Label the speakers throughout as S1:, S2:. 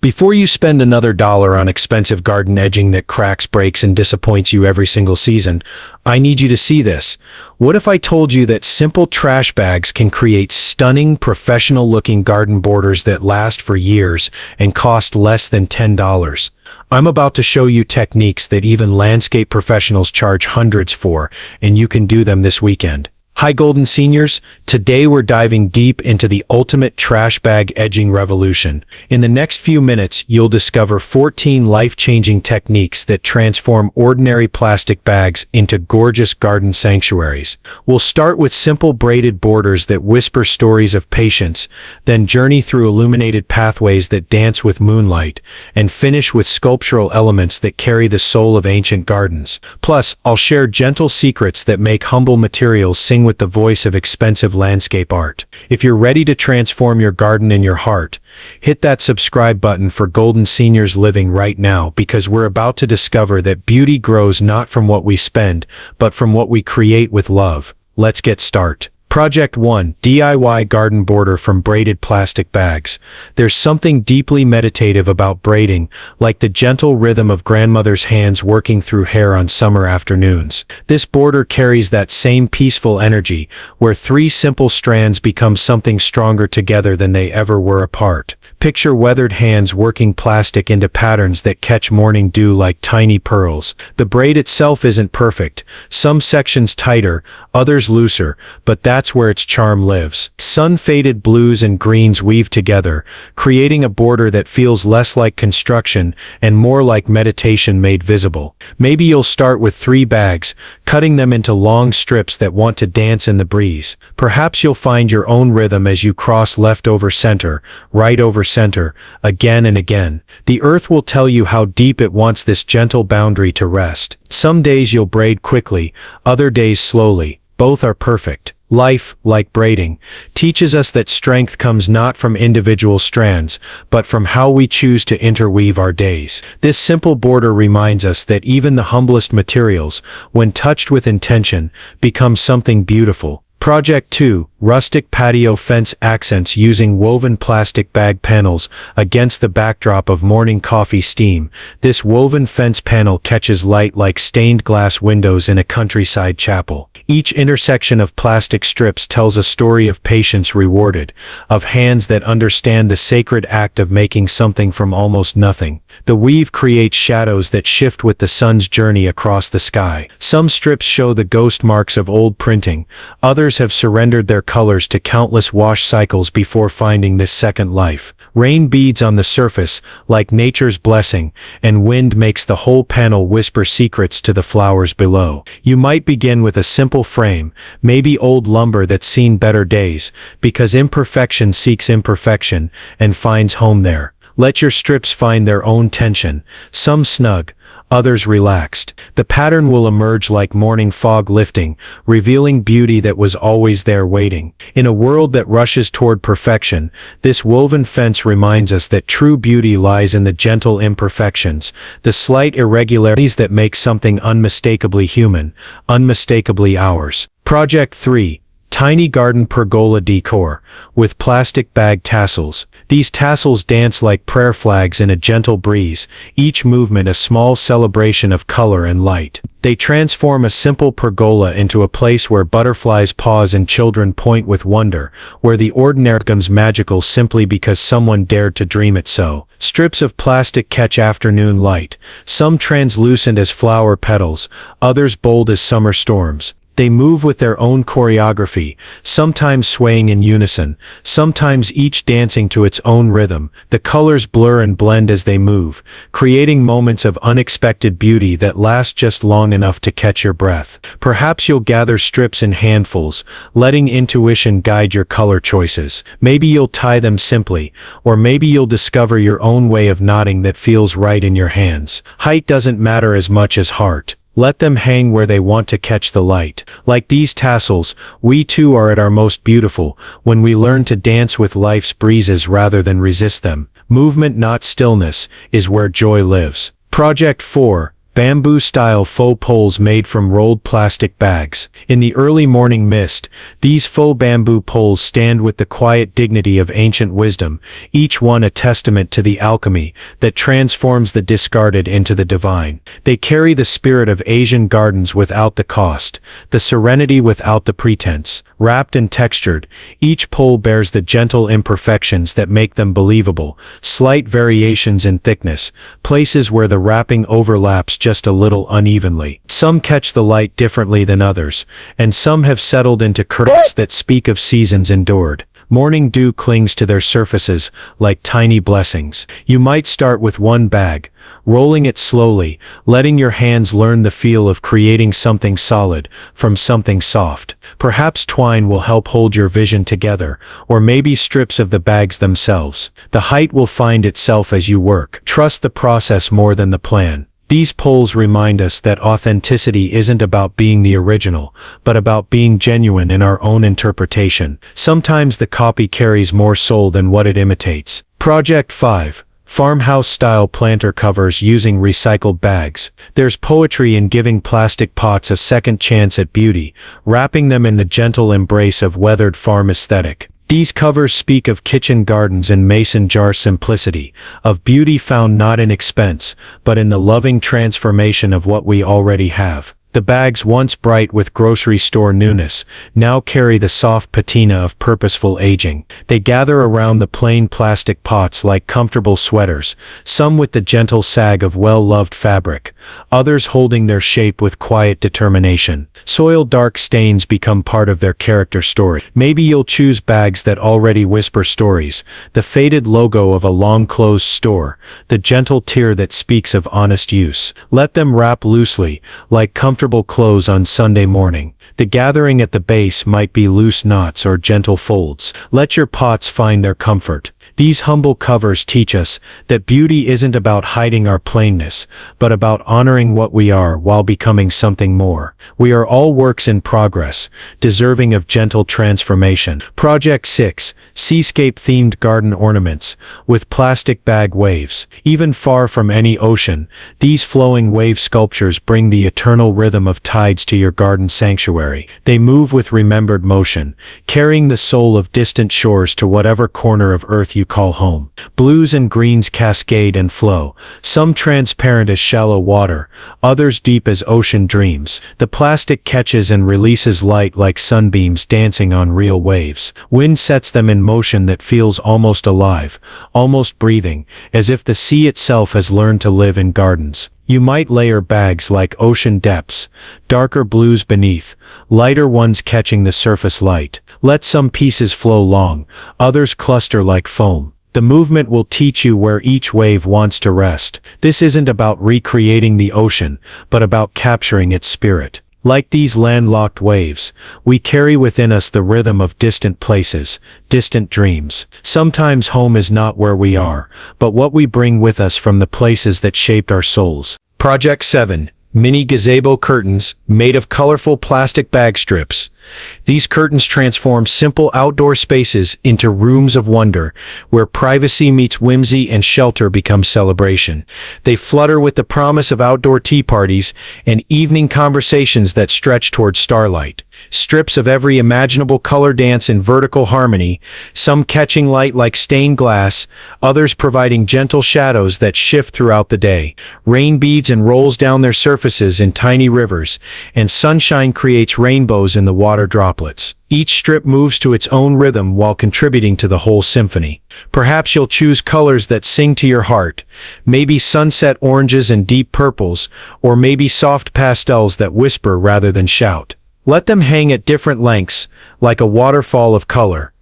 S1: Before you spend another dollar on expensive garden edging that cracks, breaks, and disappoints you every single season, I need you to see this. What if I told you that simple trash bags can create stunning, professional-looking garden borders that last for years and cost less than $10? I'm about to show you techniques that even landscape professionals charge hundreds for, and you can do them this weekend. Hi Golden Seniors, today we're diving deep into the ultimate trash bag edging revolution. In the next few minutes, you'll discover 14 life-changing techniques that transform ordinary plastic bags into gorgeous garden sanctuaries. We'll start with simple braided borders that whisper stories of patience, then journey through illuminated pathways that dance with moonlight, and finish with sculptural elements that carry the soul of ancient gardens. Plus, I'll share gentle secrets that make humble materials sing with the voice of expensive landscape art. If you're ready to transform your garden and your heart, hit that subscribe button for Golden Seniors Living right now, because we're about to discover that beauty grows not from what we spend, but from what we create with love. Let's get started. Project 1. DIY garden border from braided plastic bags. There's something deeply meditative about braiding, like the gentle rhythm of grandmother's hands working through hair on summer afternoons. This border carries that same peaceful energy, where three simple strands become something stronger together than they ever were apart. Picture weathered hands working plastic into patterns that catch morning dew like tiny pearls. The braid itself isn't perfect, some sections tighter, others looser, but that's where its charm lives. Sun-faded blues and greens weave together, creating a border that feels less like construction and more like meditation made visible. Maybe you'll start with 3 bags, cutting them into long strips that want to dance in the breeze. Perhaps you'll find your own rhythm as you cross left over center, right over center, again and again. The earth will tell you how deep it wants this gentle boundary to rest. Some days you'll braid quickly, other days slowly. Both are perfect. Life, like braiding, teaches us that strength comes not from individual strands, but from how we choose to interweave our days. This simple border reminds us that even the humblest materials, when touched with intention, become something beautiful. Project 2. Rustic patio fence accents using woven plastic bag panels against the backdrop of morning coffee steam. This woven fence panel catches light like stained glass windows in a countryside chapel. Each intersection of plastic strips tells a story of patience rewarded, of hands that understand the sacred act of making something from almost nothing. The weave creates shadows that shift with the sun's journey across the sky. Some strips show the ghost marks of old printing, others have surrendered their colors to countless wash cycles before finding this second life. Rain beads on the surface, like nature's blessing, and wind makes the whole panel whisper secrets to the flowers below. You might begin with a simple frame, maybe old lumber that's seen better days, because imperfection seeks imperfection and finds home there. Let your strips find their own tension, some snug, others relaxed. The pattern will emerge like morning fog lifting, revealing beauty that was always there waiting. In a world that rushes toward perfection, this woven fence reminds us that true beauty lies in the gentle imperfections, the slight irregularities that make something unmistakably human, unmistakably ours. Project 3. Tiny garden pergola decor, with plastic bag tassels. These tassels dance like prayer flags in a gentle breeze, each movement a small celebration of color and light. They transform a simple pergola into a place where butterflies pause and children point with wonder, where the ordinary becomes magical simply because someone dared to dream it so. Strips of plastic catch afternoon light, some translucent as flower petals, others bold as summer storms. They move with their own choreography, sometimes swaying in unison, sometimes each dancing to its own rhythm. The colors blur and blend as they move, creating moments of unexpected beauty that last just long enough to catch your breath. Perhaps you'll gather strips in handfuls, letting intuition guide your color choices. Maybe you'll tie them simply, or maybe you'll discover your own way of knotting that feels right in your hands. Height doesn't matter as much as heart. Let them hang where they want to catch the light. Like these tassels, we too are at our most beautiful, when we learn to dance with life's breezes rather than resist them. Movement, not stillness, is where joy lives. Project 4. bamboo-style faux poles made from rolled plastic bags. In the early morning mist, these faux bamboo poles stand with the quiet dignity of ancient wisdom, each one a testament to the alchemy that transforms the discarded into the divine. They carry the spirit of Asian gardens without the cost, the serenity without the pretense. Wrapped and textured, each pole bears the gentle imperfections that make them believable, slight variations in thickness, places where the wrapping overlaps just a little unevenly. Some catch the light differently than others, and some have settled into curves that speak of seasons endured. Morning dew clings to their surfaces like tiny blessings. You might start with one bag, rolling it slowly, letting your hands learn the feel of creating something solid from something soft. Perhaps twine will help hold your vision together, or maybe strips of the bags themselves. The height will find itself as you work. Trust the process more than the plan. These poles remind us that authenticity isn't about being the original, but about being genuine in our own interpretation. Sometimes the copy carries more soul than what it imitates. Project 5. Farmhouse-style planter covers using recycled bags. There's poetry in giving plastic pots a second chance at beauty, wrapping them in the gentle embrace of weathered farm aesthetic. These covers speak of kitchen gardens and mason jar simplicity, of beauty found not in expense, but in the loving transformation of what we already have. The bags, once bright with grocery store newness, now carry the soft patina of purposeful aging. They gather around the plain plastic pots like comfortable sweaters, some with the gentle sag of well-loved fabric, others holding their shape with quiet determination. Soiled dark stains become part of their character story. Maybe you'll choose bags that already whisper stories, the faded logo of a long-closed store, the gentle tear that speaks of honest use. Let them wrap loosely, like comfortable clothes on Sunday morning. The gathering at the base might be loose knots or gentle folds. Let your pots find their comfort. These humble covers teach us that beauty isn't about hiding our plainness, but about honoring what we are while becoming something more. We are all works in progress, deserving of gentle transformation. Project 6. Seascape-themed garden ornaments, with plastic bag waves. Even far from any ocean, these flowing wave sculptures bring the eternal rhythm of tides to your garden sanctuary. They move with remembered motion, carrying the soul of distant shores to whatever corner of earth you call home. Blues and greens cascade and flow, some transparent as shallow water, others deep as ocean dreams. The plastic catches and releases light like sunbeams dancing on real waves. Wind sets them in motion that feels almost alive, almost breathing, as if the sea itself has learned to live in gardens. You might layer bags like ocean depths, darker blues beneath, lighter ones catching the surface light. Let some pieces flow long, others cluster like foam. The movement will teach you where each wave wants to rest. This isn't about recreating the ocean, but about capturing its spirit. Like these landlocked waves, we carry within us the rhythm of distant places, distant dreams. Sometimes home is not where we are, but what we bring with us from the places that shaped our souls. Project 7. Mini gazebo curtains made of colorful plastic bag strips. These curtains transform simple outdoor spaces into rooms of wonder, where privacy meets whimsy and shelter becomes celebration. They flutter with the promise of outdoor tea parties and evening conversations that stretch toward starlight. Strips of every imaginable color dance in vertical harmony, some catching light like stained glass, others providing gentle shadows that shift throughout the day. Rain beads and rolls down their surfaces in tiny rivers, and sunshine creates rainbows in the water droplets. Each strip moves to its own rhythm while contributing to the whole symphony. Perhaps you'll choose colors that sing to your heart, maybe sunset oranges and deep purples, or maybe soft pastels that whisper rather than shout. Let them hang at different lengths, like a waterfall of color.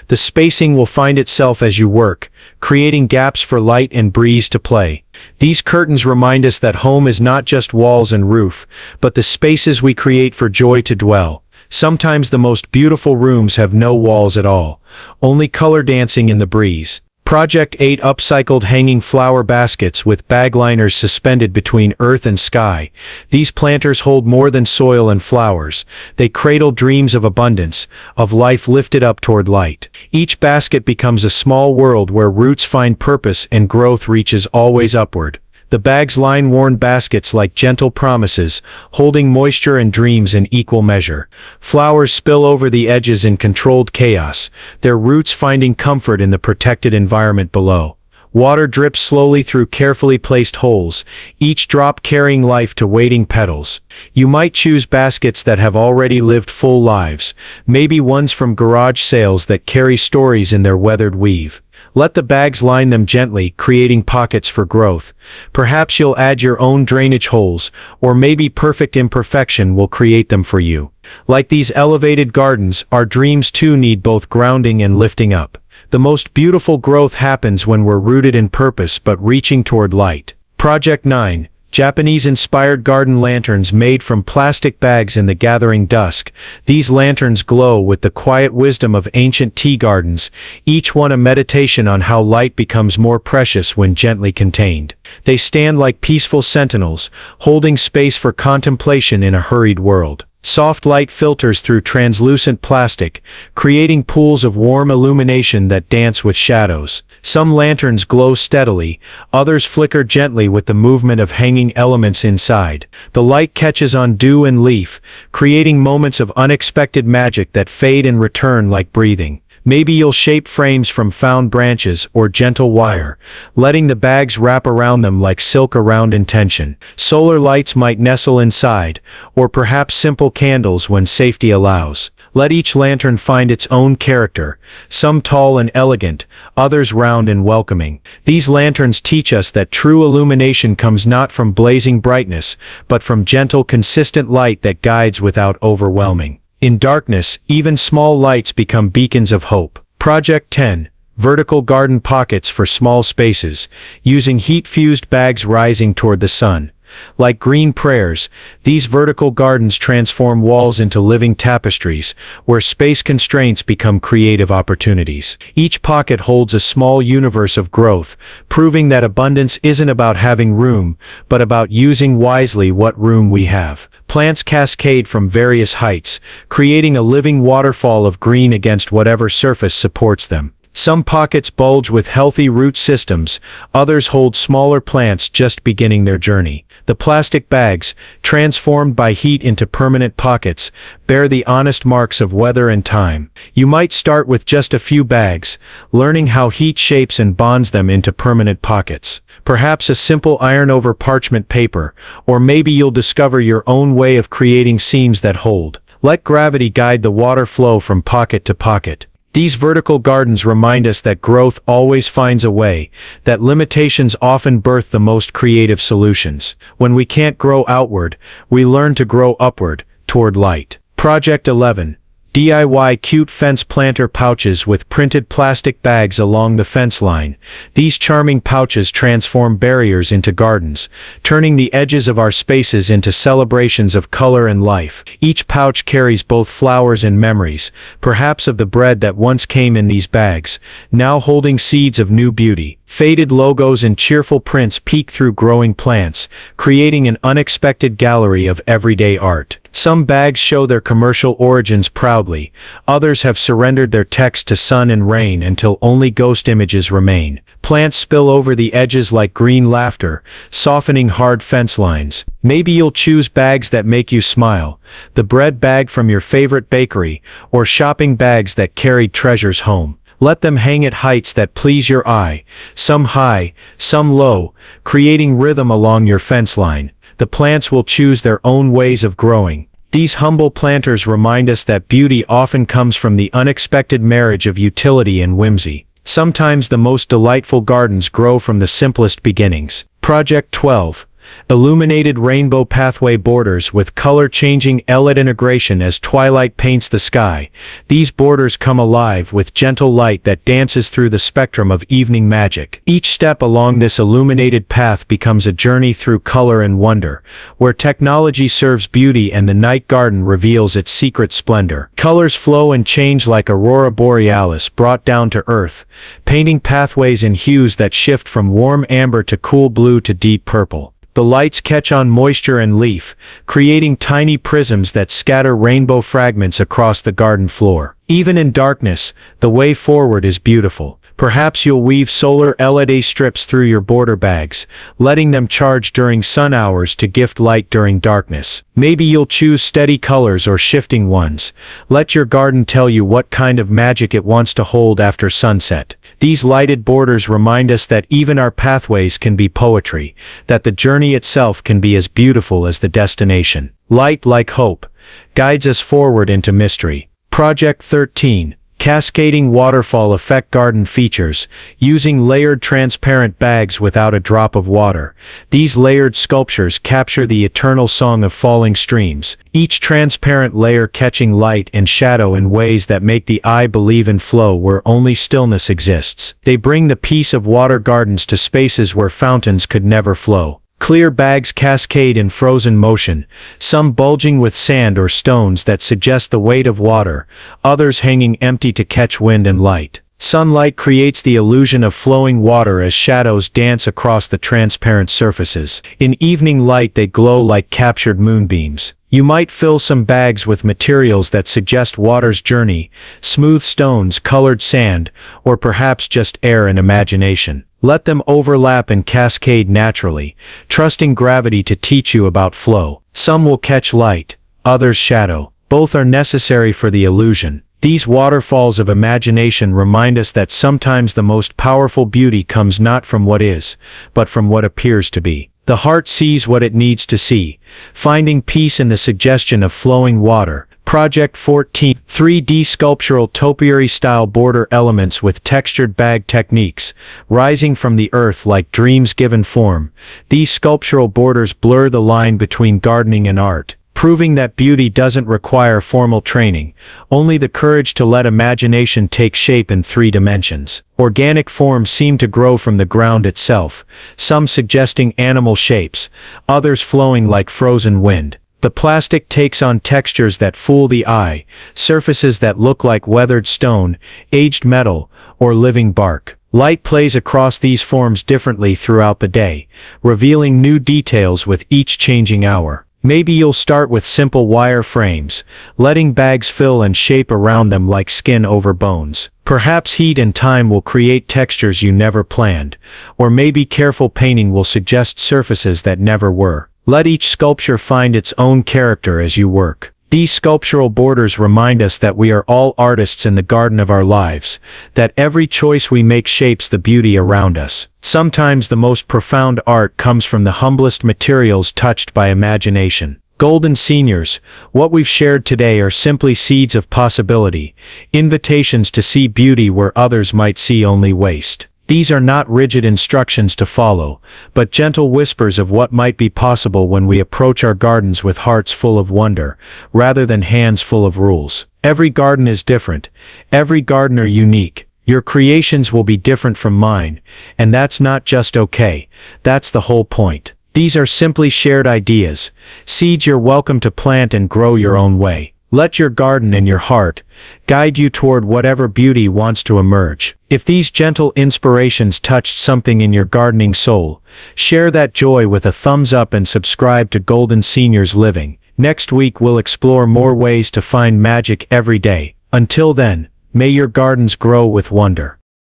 S1: The spacing will find itself as you work, creating gaps for light and breeze to play. These curtains remind us that home is not just walls and roof, but the spaces we create for joy to dwell. Sometimes the most beautiful rooms have no walls at all, only color dancing in the breeze. Project 8. Upcycled hanging flower baskets with bag liners suspended between earth and sky. These planters hold more than soil and flowers. They cradle dreams of abundance, of life lifted up toward light. Each basket becomes a small world where roots find purpose and growth reaches always upward. The bags line worn baskets like gentle promises, holding moisture and dreams in equal measure. Flowers spill over the edges in controlled chaos, their roots finding comfort in the protected environment below. Water drips slowly through carefully placed holes, each drop carrying life to waiting petals. You might choose baskets that have already lived full lives, maybe ones from garage sales that carry stories in their weathered weave. Let the bags line them gently, creating pockets for growth. Perhaps you'll add your own drainage holes, or maybe perfect imperfection will create them for you. Like these elevated gardens, our dreams too need both grounding and lifting up. The most beautiful growth happens when we're rooted in purpose but reaching toward light. Project 9. Japanese-inspired garden lanterns made from plastic bags in the gathering dusk. These lanterns glow with the quiet wisdom of ancient tea gardens, each one a meditation on how light becomes more precious when gently contained. They stand like peaceful sentinels, holding space for contemplation in a hurried world. Soft light filters through translucent plastic, creating pools of warm illumination that dance with shadows. Some lanterns glow steadily, others flicker gently with the movement of hanging elements inside. The light catches on dew and leaf, creating moments of unexpected magic that fade and return like breathing. Maybe you'll shape frames from found branches or gentle wire, letting the bags wrap around them like silk around intention. Solar lights might nestle inside, or perhaps simple candles when safety allows. Let each lantern find its own character, some tall and elegant, others round and welcoming. These lanterns teach us that true illumination comes not from blazing brightness, but from gentle, consistent light that guides without overwhelming. In darkness, even small lights become beacons of hope. Project 10. Vertical garden pockets for small spaces, using heat-fused bags rising toward the sun. Like green prayers, these vertical gardens transform walls into living tapestries, where space constraints become creative opportunities. Each pocket holds a small universe of growth, proving that abundance isn't about having room, but about using wisely what room we have. Plants cascade from various heights, creating a living waterfall of green against whatever surface supports them. Some pockets bulge with healthy root systems, others hold smaller plants just beginning their journey. The plastic bags, transformed by heat into permanent pockets, bear the honest marks of weather and time. You might start with just a few bags, learning how heat shapes and bonds them into permanent pockets. Perhaps a simple iron over parchment paper, or maybe you'll discover your own way of creating seams that hold. Let gravity guide the water flow from pocket to pocket. These vertical gardens remind us that growth always finds a way, that limitations often birth the most creative solutions. When we can't grow outward, we learn to grow upward, toward light. Project 11. DIY cute fence planter pouches with printed plastic bags along the fence line. These charming pouches transform barriers into gardens, turning the edges of our spaces into celebrations of color and life. Each pouch carries both flowers and memories, perhaps of the bread that once came in these bags, now holding seeds of new beauty. Faded logos and cheerful prints peek through growing plants, creating an unexpected gallery of everyday art. Some bags show their commercial origins proudly, others have surrendered their text to sun and rain until only ghost images remain. Plants spill over the edges like green laughter, softening hard fence lines. Maybe you'll choose bags that make you smile, the bread bag from your favorite bakery, or shopping bags that carried treasures home. Let them hang at heights that please your eye, some high, some low, creating rhythm along your fence line. The plants will choose their own ways of growing. These humble planters remind us that beauty often comes from the unexpected marriage of utility and whimsy. Sometimes the most delightful gardens grow from the simplest beginnings. Project 12. Illuminated rainbow pathway borders with color-changing LED integration as twilight paints the sky. These borders come alive with gentle light that dances through the spectrum of evening magic. Each step along this illuminated path becomes a journey through color and wonder, where technology serves beauty and the night garden reveals its secret splendor. Colors flow and change like aurora borealis brought down to earth, painting pathways in hues that shift from warm amber to cool blue to deep purple. The lights catch on moisture and leaf, creating tiny prisms that scatter rainbow fragments across the garden floor. Even in darkness, the way forward is beautiful. Perhaps you'll weave solar LED strips through your border bags, letting them charge during sun hours to gift light during darkness. Maybe you'll choose steady colors or shifting ones. Let your garden tell you what kind of magic it wants to hold after sunset. These lighted borders remind us that even our pathways can be poetry, that the journey itself can be as beautiful as the destination. Light, like hope, guides us forward into mystery. Project 13. Cascading waterfall effect garden features, using layered transparent bags without a drop of water. These layered sculptures capture the eternal song of falling streams, each transparent layer catching light and shadow in ways that make the eye believe in flow where only stillness exists. They bring the peace of water gardens to spaces where fountains could never flow. Clear bags cascade in frozen motion, some bulging with sand or stones that suggest the weight of water, others hanging empty to catch wind and light. Sunlight creates the illusion of flowing water as shadows dance across the transparent surfaces. In evening light they glow like captured moonbeams. You might fill some bags with materials that suggest water's journey, smooth stones, colored sand, or perhaps just air and imagination. Let them overlap and cascade naturally, trusting gravity to teach you about flow. Some will catch light, others shadow. Both are necessary for the illusion. These waterfalls of imagination remind us that sometimes the most powerful beauty comes not from what is, but from what appears to be. The heart sees what it needs to see, finding peace in the suggestion of flowing water. Project 14. 3D sculptural topiary-style border elements with textured bag techniques, rising from the earth like dreams given form. These sculptural borders blur the line between gardening and art, proving that beauty doesn't require formal training, only the courage to let imagination take shape in 3 dimensions. Organic forms seem to grow from the ground itself, some suggesting animal shapes, others flowing like frozen wind. The plastic takes on textures that fool the eye, surfaces that look like weathered stone, aged metal, or living bark. Light plays across these forms differently throughout the day, revealing new details with each changing hour. Maybe you'll start with simple wire frames, letting bags fill and shape around them like skin over bones. Perhaps heat and time will create textures you never planned, or maybe careful painting will suggest surfaces that never were. Let each sculpture find its own character as you work. These sculptural borders remind us that we are all artists in the garden of our lives, that every choice we make shapes the beauty around us. Sometimes the most profound art comes from the humblest materials touched by imagination. Golden Seniors, what we've shared today are simply seeds of possibility, invitations to see beauty where others might see only waste. These are not rigid instructions to follow, but gentle whispers of what might be possible when we approach our gardens with hearts full of wonder, rather than hands full of rules. Every garden is different, every gardener unique. Your creations will be different from mine, and that's not just okay, that's the whole point. These are simply shared ideas, seeds you're welcome to plant and grow your own way. Let your garden and your heart guide you toward whatever beauty wants to emerge. If these gentle inspirations touched something in your gardening soul, share that joy with a thumbs up and subscribe to Golden Seniors Living. Next week we'll explore more ways to find magic every day. Until then, may your gardens grow with wonder.